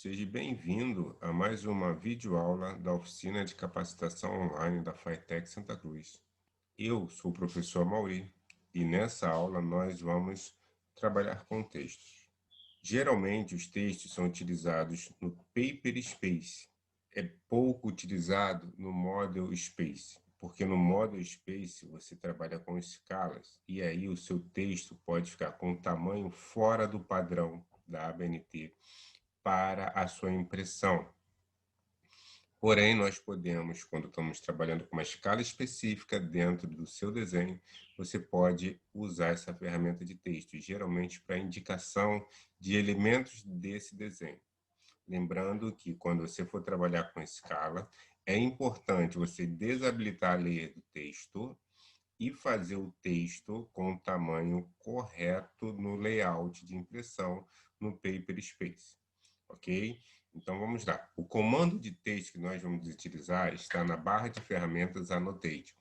Seja bem-vindo a mais uma videoaula da oficina de capacitação online da Fitec Santa Cruz. Eu sou o professor Mauri e nessa aula nós vamos trabalhar com textos. Geralmente os textos são utilizados no Paper Space. É pouco utilizado no Model Space, porque no Model Space você trabalha com escalas e aí o seu texto pode ficar com um tamanho fora do padrão da ABNT para a sua impressão. Porém, nós podemos, quando estamos trabalhando com uma escala específica dentro do seu desenho, você pode usar essa ferramenta de texto, geralmente para indicação de elementos desse desenho. Lembrando que quando você for trabalhar com escala, é importante você desabilitar a layer do texto e fazer o texto com o tamanho correto no layout de impressão no Paper Space. Ok? Então, vamos lá. O comando de texto que nós vamos utilizar está na barra de ferramentas Annotation.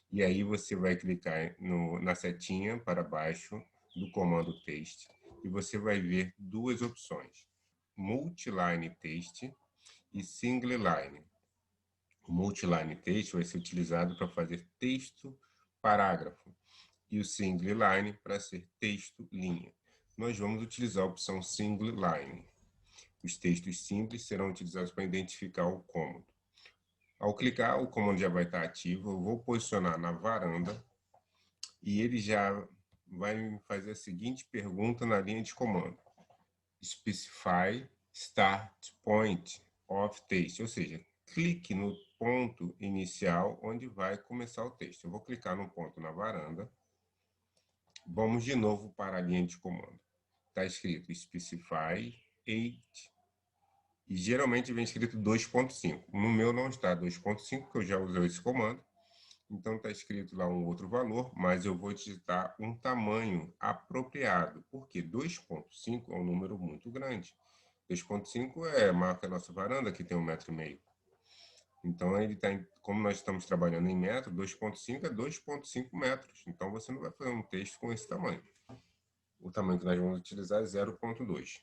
E aí você vai clicar na setinha para baixo do comando Text e você vai ver duas opções, Multiline Text e Single Line. O Multiline Text vai ser utilizado para fazer texto parágrafo e o Single Line para ser texto linha. Nós vamos utilizar a opção Single Line. Os textos simples serão utilizados para identificar o cômodo. Ao clicar, o comando já vai estar ativo. Eu vou posicionar na varanda e ele já vai me fazer a seguinte pergunta na linha de comando. Specify Start Point of Text, ou seja, clique no ponto inicial onde vai começar o texto. Eu vou clicar no ponto na varanda. Vamos de novo para a linha de comando. Está escrito Specify 8 e geralmente vem escrito 2.5. No meu não está 2.5, porque eu já usei esse comando. Então está escrito lá um outro valor, mas eu vou digitar um tamanho apropriado, porque 2.5 é um número muito grande. 2.5 é maior que a nossa varanda, que tem 1,5 m. Então, ele tá como nós estamos trabalhando em metro, 2.5 é 2.5 metros. Então, você não vai fazer um texto com esse tamanho. O tamanho que nós vamos utilizar é 0.2.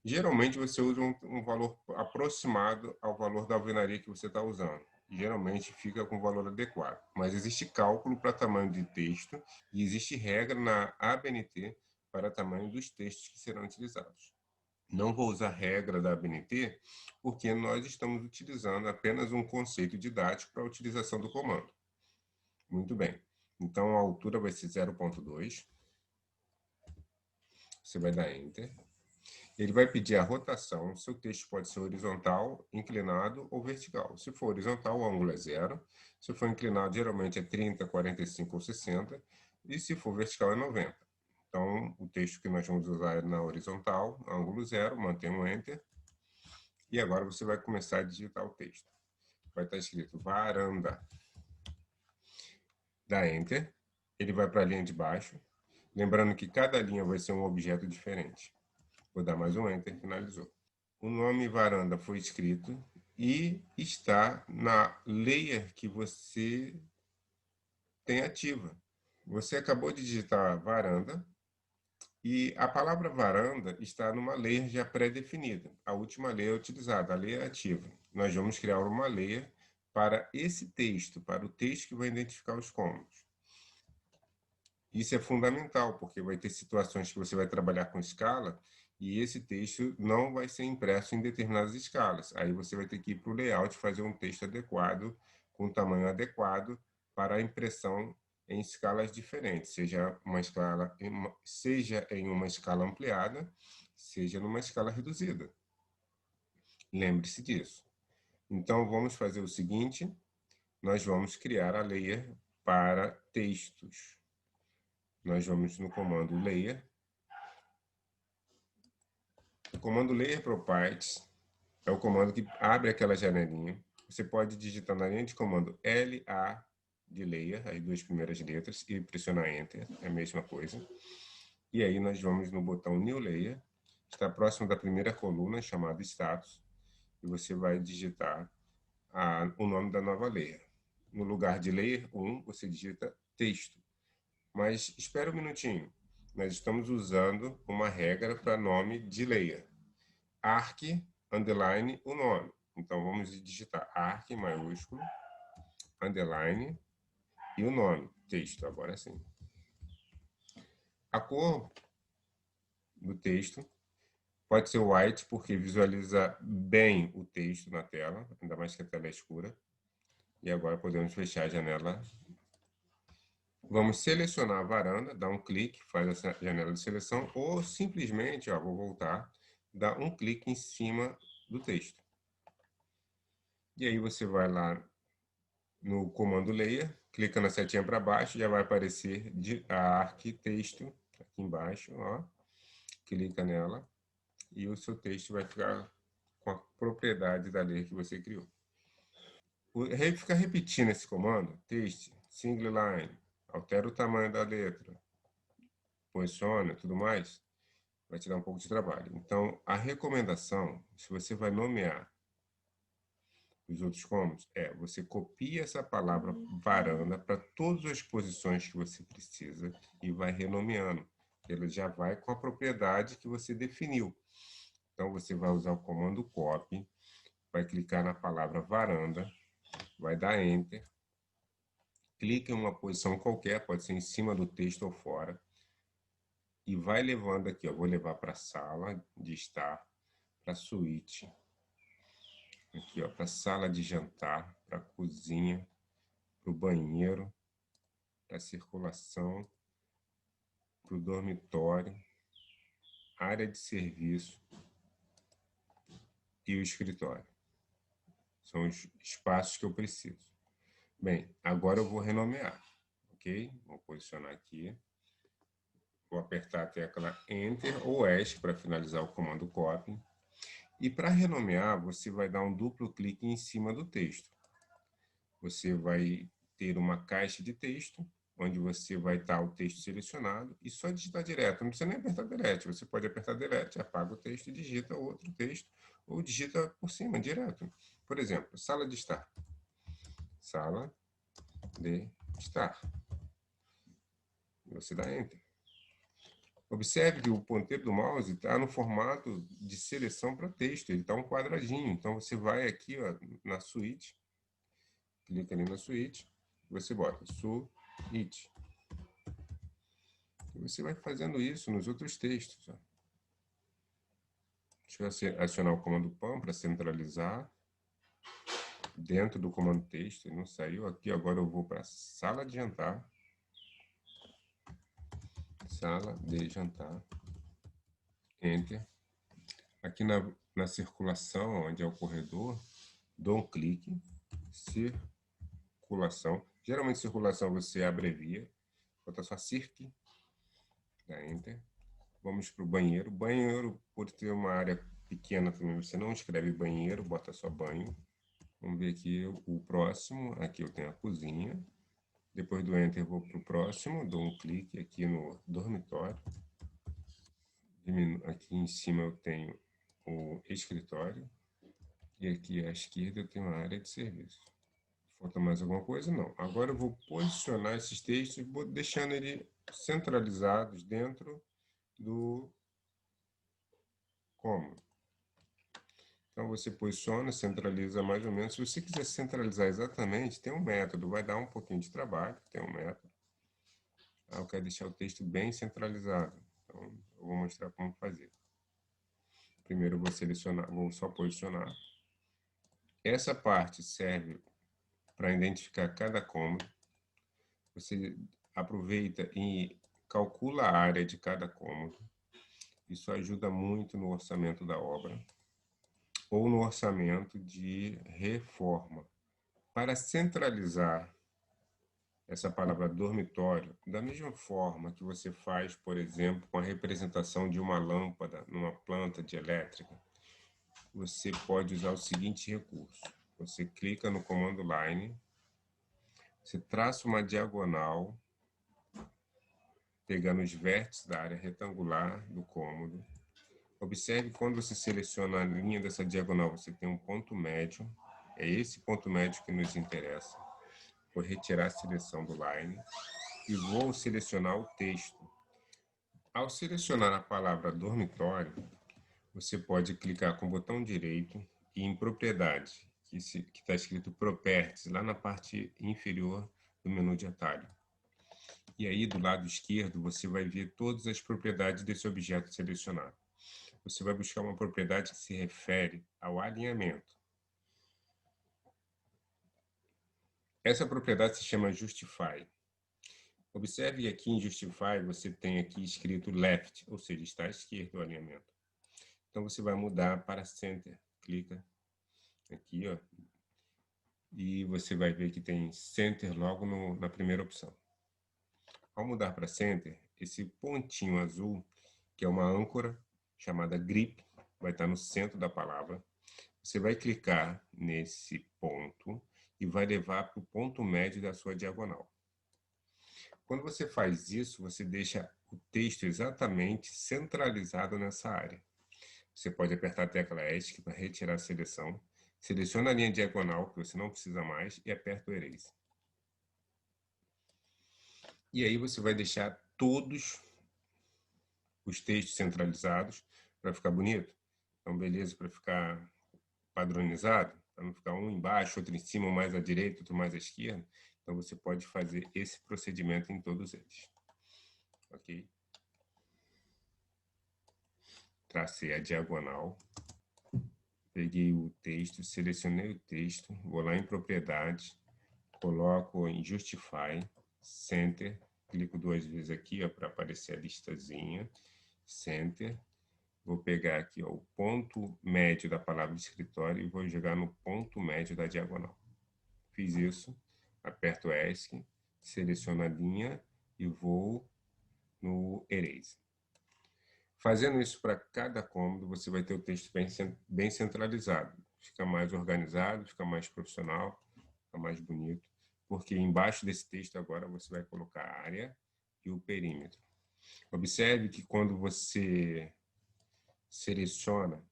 Geralmente, você usa um valor aproximado ao valor da alvenaria que você está usando. Geralmente, fica com o valor adequado. Mas existe cálculo para tamanho de texto e existe regra na ABNT para tamanho dos textos que serão utilizados. Não vou usar regra da ABNT, porque nós estamos utilizando apenas um conceito didático para a utilização do comando. Muito bem. Então, a altura vai ser 0.2. Você vai dar Enter. Ele vai pedir a rotação. Seu texto pode ser horizontal, inclinado ou vertical. Se for horizontal, o ângulo é 0. Se for inclinado, geralmente é 30, 45 ou 60. E se for vertical, é 90. Então, o texto que nós vamos usar é na horizontal, ângulo 0, mantém um Enter. E agora você vai começar a digitar o texto. Vai estar escrito varanda. Dá Enter. Ele vai para a linha de baixo. Lembrando que cada linha vai ser um objeto diferente. Vou dar mais um Enter, finalizou. O nome varanda foi escrito e está na layer que você tem ativa. Você acabou de digitar varanda e a palavra varanda está numa layer já pré-definida. A última layer utilizada, a layer ativa. Nós vamos criar uma layer para esse texto, para o texto que vai identificar os cômodos. Isso é fundamental, porque vai ter situações que você vai trabalhar com escala e esse texto não vai ser impresso em determinadas escalas. Aí você vai ter que ir para o layout, fazer um texto adequado, com tamanho adequado, para a impressão em escalas diferentes, seja em uma escala ampliada, seja numa escala reduzida. Lembre-se disso. Então, vamos fazer o seguinte, nós vamos criar a layer para textos. Nós vamos no comando layer. O comando layer properties é o comando que abre aquela janelinha. Você pode digitar na linha de comando LA de layer, as duas primeiras letras, e pressionar Enter, é a mesma coisa. E aí nós vamos no botão New Layer, está próximo da primeira coluna, chamada Status, e você vai digitar o nome da nova layer. No lugar de Layer 1, você digita Texto. Mas espera um minutinho, nós estamos usando uma regra para nome de layer. Arc underline, o nome. Então, vamos digitar ARC em maiúsculo, underline e o nome, texto, agora sim. A cor do texto pode ser white, porque visualiza bem o texto na tela, ainda mais que a tela é escura. E agora podemos fechar a janela. Vamos selecionar a varanda, dar um clique, faz essa janela de seleção, ou simplesmente, vou voltar, dar um clique em cima do texto. E aí você vai lá no comando Layer, clica na setinha para baixo, já vai aparecer a ARC texto aqui embaixo, clica nela e o seu texto vai ficar com a propriedade da layer que você criou. Fica repetindo esse comando, texto, single line, altera o tamanho da letra, posiciona, tudo mais, vai te dar um pouco de trabalho. Então, a recomendação, se você vai nomear os outros comandos, você copia essa palavra varanda para todas as posições que você precisa e vai renomeando. Ele já vai com a propriedade que você definiu. Então, você vai usar o comando copy, vai clicar na palavra varanda, vai dar Enter, clica em uma posição qualquer, pode ser em cima do texto ou fora, e vai levando aqui, vou levar para a sala de estar, para a suíte, aqui para a sala de jantar, para a cozinha, para o banheiro, para a circulação, para o dormitório, área de serviço e o escritório. São os espaços que eu preciso. Bem, agora eu vou renomear, ok? Vou posicionar aqui. Vou apertar a tecla Enter ou ESC para finalizar o comando copy. E para renomear, você vai dar um duplo clique em cima do texto. Você vai ter uma caixa de texto, onde você vai estar o texto selecionado e só digitar direto. Não precisa nem apertar Delete. Você pode apertar Delete, apaga o texto e digita outro texto, ou digita por cima, direto. Por exemplo, sala de estar. Sala de estar. Você dá Enter. Observe que o ponteiro do mouse está no formato de seleção para texto, ele está um quadradinho. Então, você vai aqui na suíte, clica ali na suíte, você bota suíte. E você vai fazendo isso nos outros textos. Deixa eu acionar o comando PAN para centralizar dentro do comando texto. Ele não saiu aqui, agora eu vou para a sala de jantar. Sala de jantar. Enter. Aqui na circulação, onde é o corredor, dou um clique. Circulação. Geralmente, circulação você abrevia. Bota só circ. Dá Enter. Vamos para o banheiro. Banheiro, por ter uma área pequena também, você não escreve banheiro, bota só banho. Vamos ver aqui o próximo. Aqui eu tenho a cozinha. Depois do Enter, vou para o próximo. Dou um clique aqui no dormitório. Aqui em cima eu tenho o escritório. E aqui à esquerda eu tenho a área de serviço. Falta mais alguma coisa? Não. Agora eu vou posicionar esses textos, deixando eles centralizados dentro do cômodo. Então, você posiciona, centraliza mais ou menos. Se você quiser centralizar exatamente, tem um método. Vai dar um pouquinho de trabalho, tem um método. Eu quero deixar o texto bem centralizado. Então, eu vou mostrar como fazer. Primeiro, eu vou selecionar, vou só posicionar. Essa parte serve para identificar cada cômodo. Você aproveita e calcula a área de cada cômodo. Isso ajuda muito no orçamento da obra ou no orçamento de reforma. Para centralizar essa palavra dormitório, da mesma forma que você faz, por exemplo, com a representação de uma lâmpada numa planta de elétrica, você pode usar o seguinte recurso. Você clica no comando Line, você traça uma diagonal, pegando os vértices da área retangular do cômodo. Observe que quando você seleciona a linha dessa diagonal, você tem um ponto médio. É esse ponto médio que nos interessa. Vou retirar a seleção do Line e vou selecionar o texto. Ao selecionar a palavra dormitório, você pode clicar com o botão direito e em propriedade, que está escrito Properties, lá na parte inferior do menu de atalho. E aí, do lado esquerdo, você vai ver todas as propriedades desse objeto selecionado. Você vai buscar uma propriedade que se refere ao alinhamento. Essa propriedade se chama Justify. Observe aqui em Justify, você tem aqui escrito Left, ou seja, está à esquerda o alinhamento. Então, você vai mudar para Center. Clica aqui, ó, e você vai ver que tem Center logo na primeira opção. Ao mudar para Center, esse pontinho azul, que é uma âncora chamada grip, vai estar no centro da palavra. Você vai clicar nesse ponto e vai levar para o ponto médio da sua diagonal. Quando você faz isso, você deixa o texto exatamente centralizado nessa área. Você pode apertar a tecla ESC para retirar a seleção. Seleciona a linha diagonal, que você não precisa mais, e aperta o Erase. E aí você vai deixar todos os textos centralizados para ficar bonito. Então, beleza, para ficar padronizado, para não ficar um embaixo, outro em cima, um mais à direita, outro mais à esquerda. Então, você pode fazer esse procedimento em todos eles. Ok? Tracei a diagonal. Peguei o texto, selecionei o texto, vou lá em propriedades, coloco em Justify, Center, clico 2 vezes aqui para aparecer a listazinha, Center. Vou pegar aqui ó, o ponto médio da palavra escritório e vou jogar no ponto médio da diagonal. Fiz isso, aperto ESC, seleciono a linha e vou no Erase. Fazendo isso para cada cômodo, você vai ter o texto bem centralizado. Fica mais organizado, fica mais profissional, fica mais bonito. Porque embaixo desse texto agora você vai colocar a área e o perímetro. Observe que quando você seleciona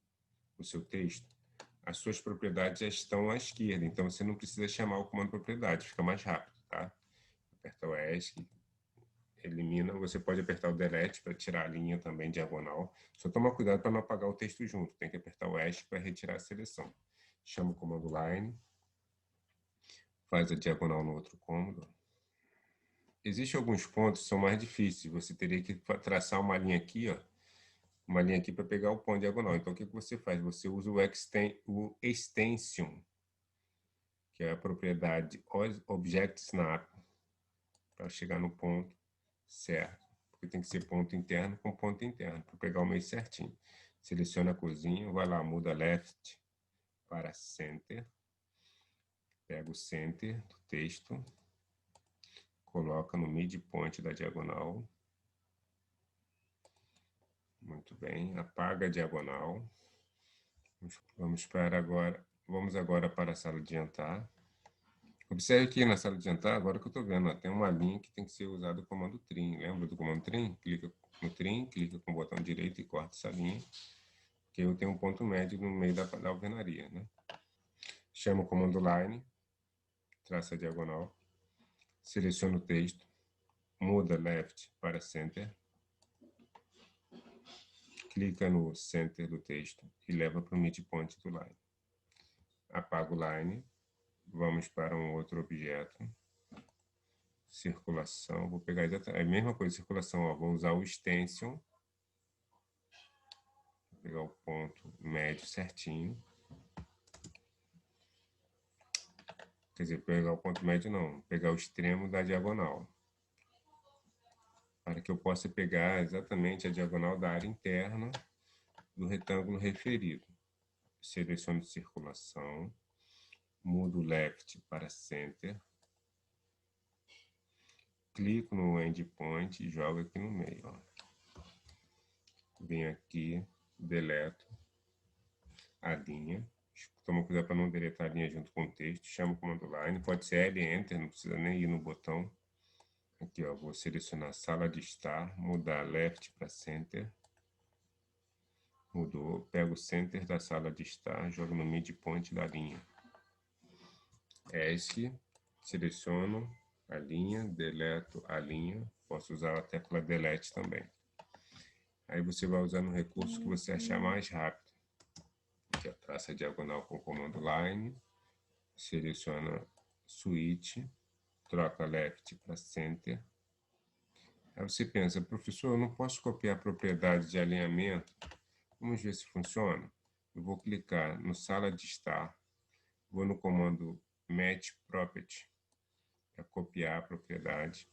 o seu texto, as suas propriedades já estão à esquerda. Então você não precisa chamar o comando propriedade, fica mais rápido, tá? Aperta o ESC. Elimina, você pode apertar o Delete para tirar a linha também diagonal. Só toma cuidado para não apagar o texto junto. Tem que apertar o ESC para retirar a seleção. Chama o comando Line. Faz a diagonal no outro cômodo. Existem alguns pontos que são mais difíceis. Você teria que traçar uma linha aqui, ó. Uma linha aqui para pegar o ponto diagonal. Então, o que você faz? Você usa o Extension, que é a propriedade Object Snap, para chegar no ponto certo. Porque tem que ser ponto interno com ponto interno, para pegar o meio certinho. Seleciona a cozinha, vai lá, muda Left para Center. Pega o Center do texto, coloca no midpoint da diagonal. Muito bem, apaga a diagonal. Vamos agora para a sala de jantar. Observe aqui na sala de jantar, agora que eu estou vendo, ó, tem uma linha que tem que ser usado o comando Trim. Lembra do comando Trim? Clica no Trim, clica com o botão direito e corta essa linha, que eu tenho um ponto médio no meio da alvenaria, né? Chama o comando Line, traça a diagonal, seleciona o texto, muda Left para Center, clica no Center do texto e leva para o midpoint do Line. Apaga o Line, vamos para um outro objeto. Circulação, vou pegar a mesma coisa, circulação, ó, vou usar o Extension, vou pegar o ponto médio certinho, quer dizer, pegar o ponto médio não, pegar o extremo da diagonal, para que eu possa pegar exatamente a diagonal da área interna do retângulo referido. Seleciono circulação, mudo Left para Center, clico no Endpoint e jogo aqui no meio, ó. Venho aqui, deleto a linha, toma cuidado para não deletar a linha junto com o texto, chama o comando Line, pode ser L, Enter, não precisa nem ir no botão. Aqui, ó, vou selecionar sala de estar, mudar Left para Center, mudou, pego o Center da sala de estar, jogo no midpoint da linha. ESC, seleciono a linha, deleto a linha, posso usar a tecla Delete também. Aí você vai usando o recurso que você achar mais rápido. Aqui, ó, traça a diagonal com o comando line, seleciona switch, troca left para center. Aí você pensa, professor, eu não posso copiar a propriedade de alinhamento. Vamos ver se funciona. Eu vou clicar no sala de estar, vou no comando match property para copiar a propriedade.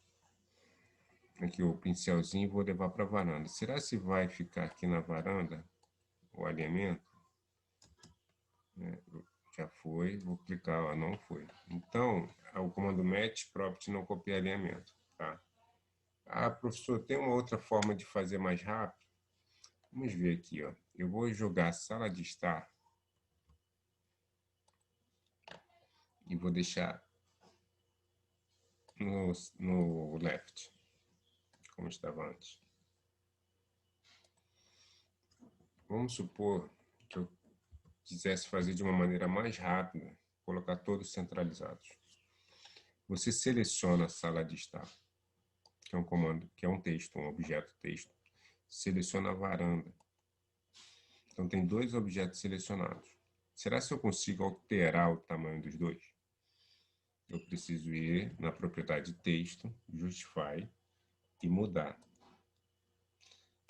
Aqui o pincelzinho e vou levar para a varanda. Será se vai ficar aqui na varanda o alinhamento? Já foi, vou clicar, ó, não foi. Então, o comando match property não copia alinhamento, tá? Ah, professor, tem uma outra forma de fazer mais rápido? Vamos ver aqui, ó. Eu vou jogar a sala de estar e vou deixar no left, como estava antes. Vamos supor que eu quisesse fazer de uma maneira mais rápida, colocar todos centralizados. Você seleciona a sala de estar, que é um comando, que é um texto, um objeto texto. Seleciona a varanda. Então tem dois objetos selecionados. Será que eu consigo alterar o tamanho dos dois? Eu preciso ir na propriedade texto, justify e mudar.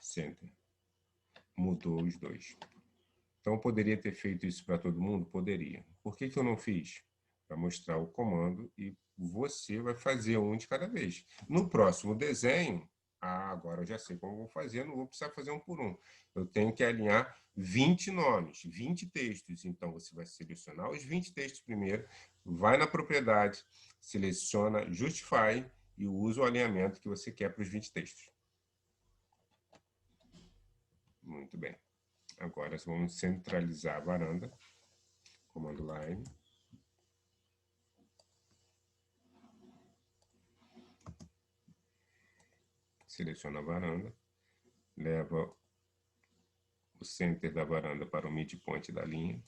Center. Mudou os dois. Então eu poderia ter feito isso para todo mundo? Poderia. Por que eu não fiz? Para mostrar o comando e você vai fazer um de cada vez. No próximo desenho, agora eu já sei como vou fazer, não vou precisar fazer um por um. Eu tenho que alinhar 20 nomes, 20 textos. Então você vai selecionar os 20 textos primeiro, vai na propriedade, seleciona Justify e usa o alinhamento que você quer para os 20 textos. Muito bem. Agora vamos centralizar a varanda. Comando line. Seleciona a varanda. Leva o center da varanda para o midpoint da linha.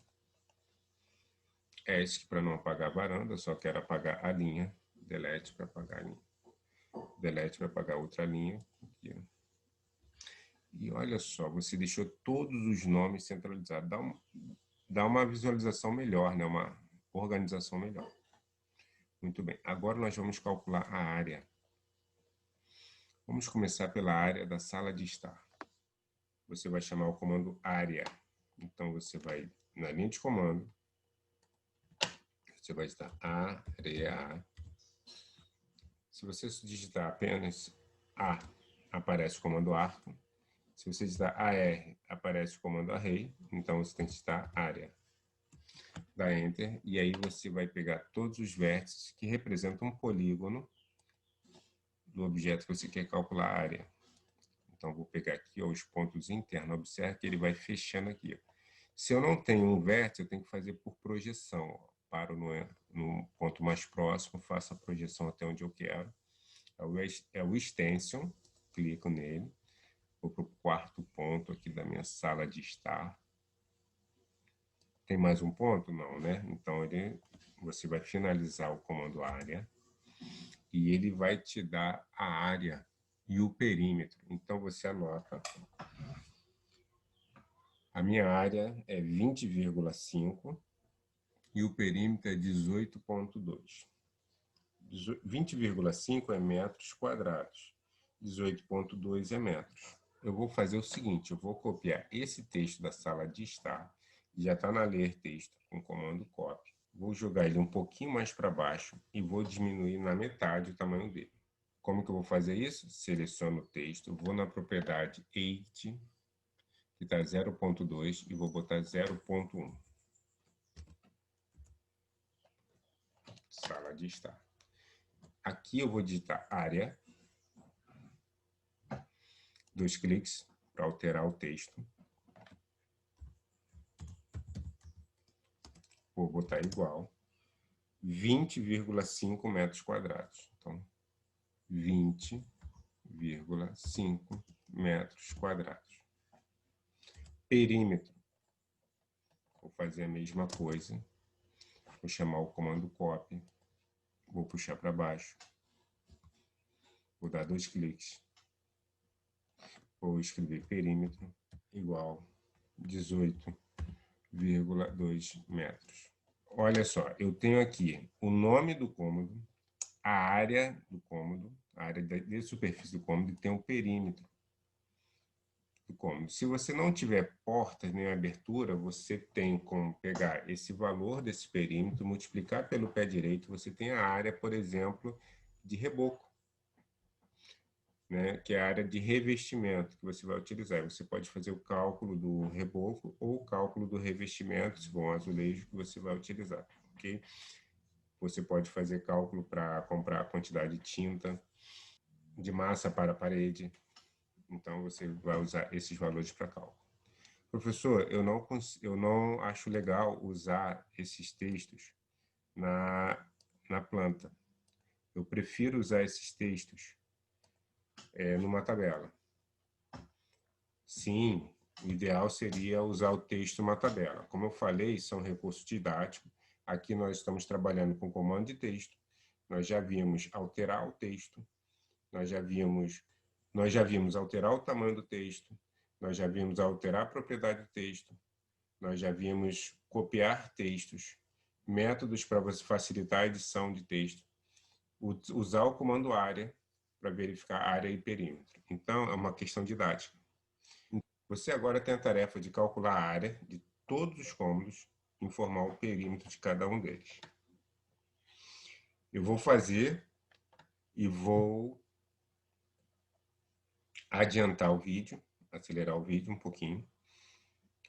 ESC para não apagar a varanda, só quero apagar a linha. Delete para apagar a linha. Delete para apagar outra linha. Aqui. E olha só, você deixou todos os nomes centralizados. Dá uma visualização melhor, né? Uma organização melhor. Muito bem. Agora nós vamos calcular a área. Vamos começar pela área da sala de estar. Você vai chamar o comando área. Então você vai na linha de comando. Você vai digitar área. Se você digitar apenas A, aparece o comando arco. Se você digitar AR, aparece o comando array. Então você tem que digitar área. Dá Enter. E aí você vai pegar todos os vértices que representam um polígono do objeto que você quer calcular a área. Então vou pegar aqui ó, os pontos internos. Observe que ele vai fechando aqui. Se eu não tenho um vértice, eu tenho que fazer por projeção. Paro no ponto mais próximo, faço a projeção até onde eu quero. É o extension, clico nele. Vou para o quarto ponto aqui da minha sala de estar. Tem mais um ponto? Não, né? Então, você vai finalizar o comando área e ele vai te dar a área e o perímetro. Então, você anota. A minha área é 20,5 e o perímetro é 18,2. 20,5 é metros quadrados, 18,2 é metros. Eu vou fazer o seguinte, eu vou copiar esse texto da sala de estar, já está na ler texto, com comando copy. Vou jogar ele um pouquinho mais para baixo e vou diminuir na metade o tamanho dele. Como que eu vou fazer isso? Seleciono o texto, vou na propriedade height, que está 0,2, e vou botar 0,1. Sala de estar. Aqui eu vou digitar área, 2 cliques para alterar o texto. Vou botar igual 20,5 metros quadrados. Então, 20,5 metros quadrados. Perímetro. Vou fazer a mesma coisa. Vou chamar o comando copy. Vou puxar para baixo. Vou dar 2 cliques. Vou escrever perímetro igual 18,2 metros. Olha só, eu tenho aqui o nome do cômodo, a área do cômodo, a área de superfície do cômodo, e tem o perímetro do cômodo. Se você não tiver portas nem abertura, você tem como pegar esse valor desse perímetro, multiplicar pelo pé direito, você tem a área, por exemplo, de reboco, né, que é a área de revestimento que você vai utilizar. Você pode fazer o cálculo do reboco ou o cálculo do revestimento, se for um azulejo, que você vai utilizar, ok? Você pode fazer cálculo para comprar a quantidade de tinta, de massa para a parede. Então, você vai usar esses valores para cálculo. Professor, eu não acho legal usar esses textos na planta. Eu prefiro usar esses textos numa tabela. Sim, o ideal seria usar o texto numa tabela. Como eu falei, são recursos didáticos. Aqui nós estamos trabalhando com comando de texto. Nós já vimos alterar o texto. Nós já vimos alterar o tamanho do texto. Nós já vimos alterar a propriedade do texto. Nós já vimos copiar textos, métodos para você facilitar a edição de texto, usar o comando área para verificar área e perímetro. Então, é uma questão didática. Você agora tem a tarefa de calcular a área de todos os cômodos e informar o perímetro de cada um deles. Eu vou fazer e vou adiantar o vídeo, acelerar o vídeo um pouquinho,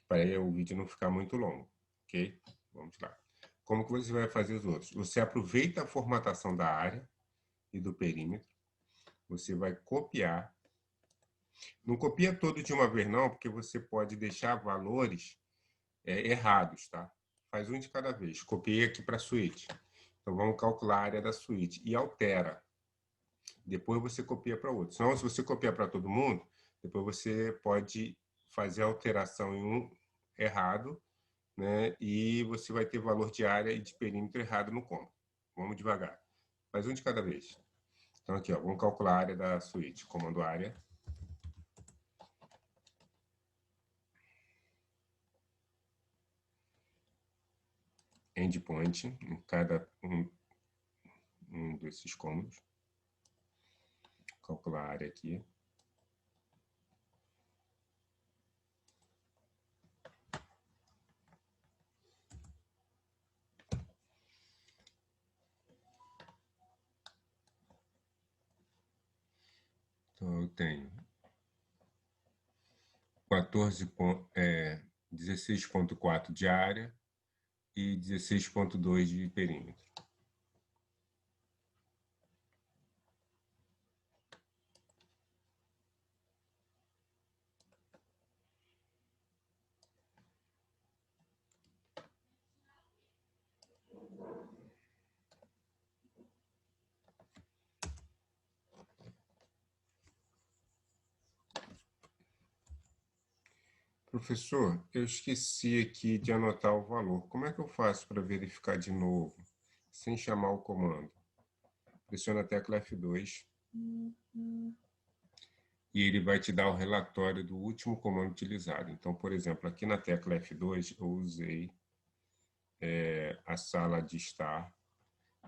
para o vídeo não ficar muito longo, ok? Vamos lá. Como que você vai fazer os outros? Você aproveita a formatação da área e do perímetro, você vai copiar. Não copia todo de uma vez não, porque você pode deixar valores errados, tá? Faz um de cada vez. Copiei aqui para a suíte. Então, vamos calcular a área da suíte e altera. Depois você copia para outro. Senão, se você copiar para todo mundo, depois você pode fazer a alteração em um errado, né? E você vai ter valor de área e de perímetro errado no cômodo. Vamos devagar. Faz um de cada vez. Então, aqui, ó, vamos calcular a área da suíte. Comando área. Endpoint em cada um desses cômodos. Calcular a área aqui. Então, eu tenho 16,4 de área e 16,2 de perímetro. Professor, eu esqueci aqui de anotar o valor. Como é que eu faço para verificar de novo, sem chamar o comando? Pressiona a tecla F2 e ele vai te dar o relatório do último comando utilizado. Então, por exemplo, aqui na tecla F2 eu usei a sala de estar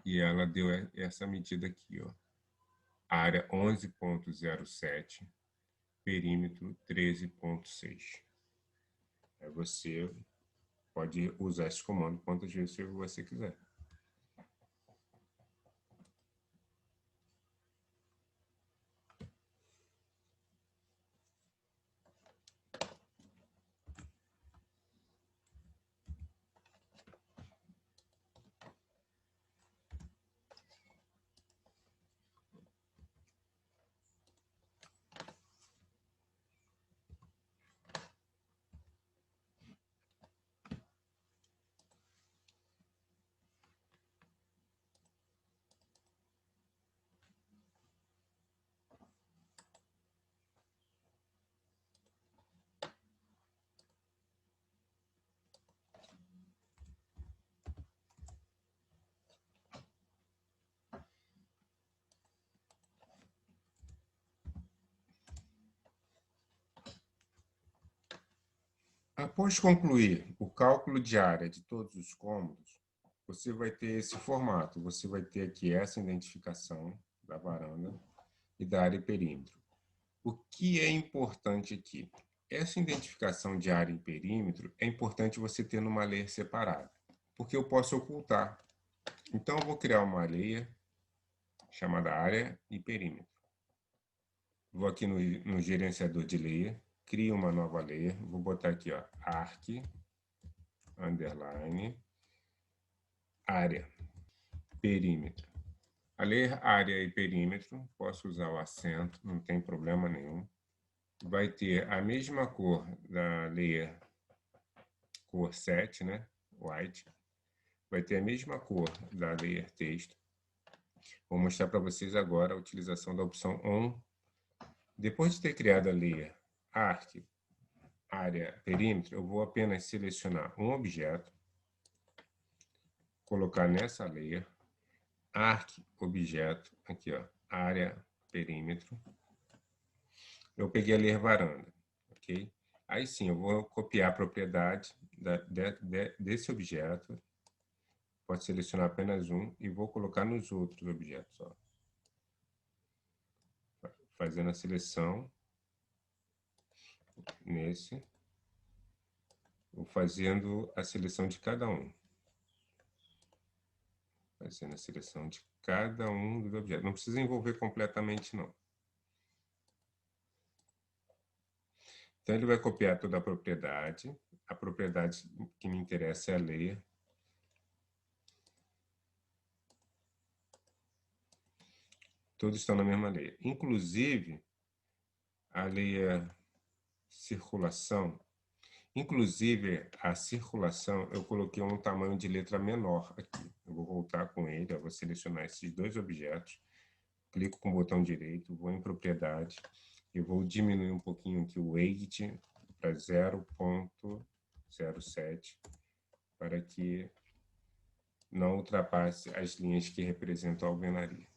e ela deu essa medida aqui, ó. Área 11,07, perímetro 13,6. Aí você pode usar esse comando quantas vezes você quiser. Após concluir o cálculo de área de todos os cômodos, você vai ter esse formato. Você vai ter aqui essa identificação da varanda e da área e perímetro. O que é importante aqui? Essa identificação de área e perímetro é importante você ter numa layer separada, porque eu posso ocultar. Então, eu vou criar uma layer chamada área e perímetro. Vou aqui no gerenciador de layer, crio uma nova layer, vou botar aqui, ó, arc, underline, área, perímetro. A layer área e perímetro, posso usar o acento, não tem problema nenhum. Vai ter a mesma cor da layer cor 7, né? White. Vai ter a mesma cor da layer texto. Vou mostrar para vocês agora a utilização da opção On. Depois de ter criado a layer arc, área, perímetro, eu vou apenas selecionar um objeto, colocar nessa layer, arc, objeto, aqui ó, área, perímetro. Eu peguei a layer varanda, ok? Aí sim, eu vou copiar a propriedade desse objeto, pode selecionar apenas um, e vou colocar nos outros objetos, ó. Fazendo a seleção nesse, vou fazendo a seleção de cada um. Fazendo a seleção de cada um dos objetos. Não precisa envolver completamente, não. Então, ele vai copiar toda a propriedade. A propriedade que me interessa é a layer. Todos estão na mesma layer. Inclusive, a layer circulação. Inclusive, a circulação, eu coloquei um tamanho de letra menor aqui. Eu vou voltar com ele, eu vou selecionar esses dois objetos. Clico com o botão direito, vou em propriedade. E vou diminuir um pouquinho aqui o weight para 0,07, para que não ultrapasse as linhas que representam a alvenaria.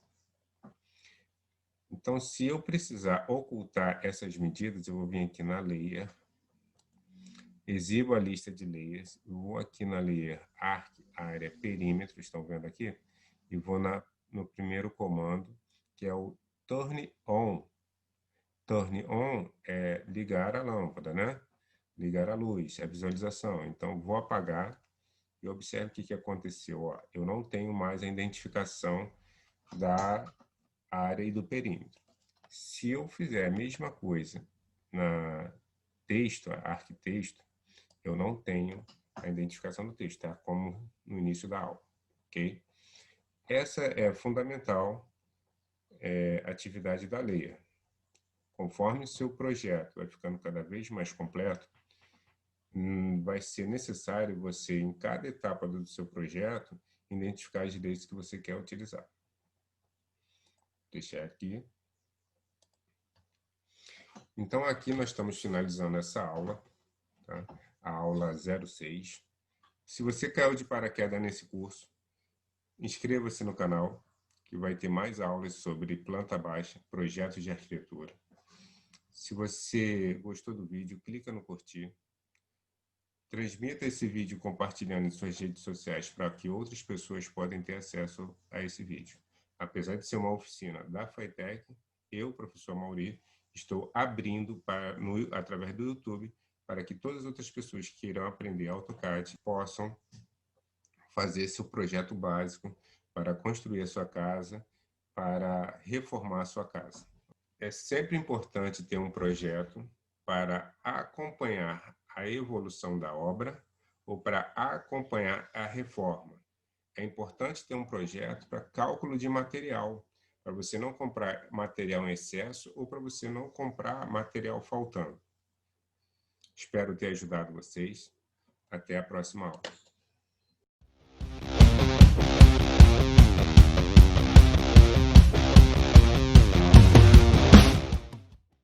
Então, se eu precisar ocultar essas medidas, eu vou vir aqui na layer, exibo a lista de layers, vou aqui na layer arc, área, perímetro, estão vendo aqui? E vou no primeiro comando, que é o turn on. Turn on é ligar a lâmpada, né? Ligar a luz, a visualização. Então, vou apagar e observe o que aconteceu. Ó, eu não tenho mais a identificação da área e do perímetro. Se eu fizer a mesma coisa na texto, arquitexto, eu não tenho a identificação do texto, tá? Como no início da aula, ok? Essa é a fundamental atividade da layer. Conforme o seu projeto vai ficando cada vez mais completo, vai ser necessário você, em cada etapa do seu projeto, identificar as layers que você quer utilizar. Vou deixar aqui. Então, aqui nós estamos finalizando essa aula, tá? A aula 06. Se você caiu de paraquedas nesse curso, inscreva-se no canal, que vai ter mais aulas sobre planta baixa, projetos de arquitetura. Se você gostou do vídeo, clica no curtir. Transmita esse vídeo compartilhando em suas redes sociais para que outras pessoas possam ter acesso a esse vídeo. Apesar de ser uma oficina da Fitec, eu, professor Mauri, estou abrindo através do YouTube para que todas as outras pessoas que queiram aprender AutoCAD possam fazer seu projeto básico para construir a sua casa, para reformar a sua casa. É sempre importante ter um projeto para acompanhar a evolução da obra ou para acompanhar a reforma. É importante ter um projeto para cálculo de material, para você não comprar material em excesso ou para você não comprar material faltando. Espero ter ajudado vocês. Até a próxima aula.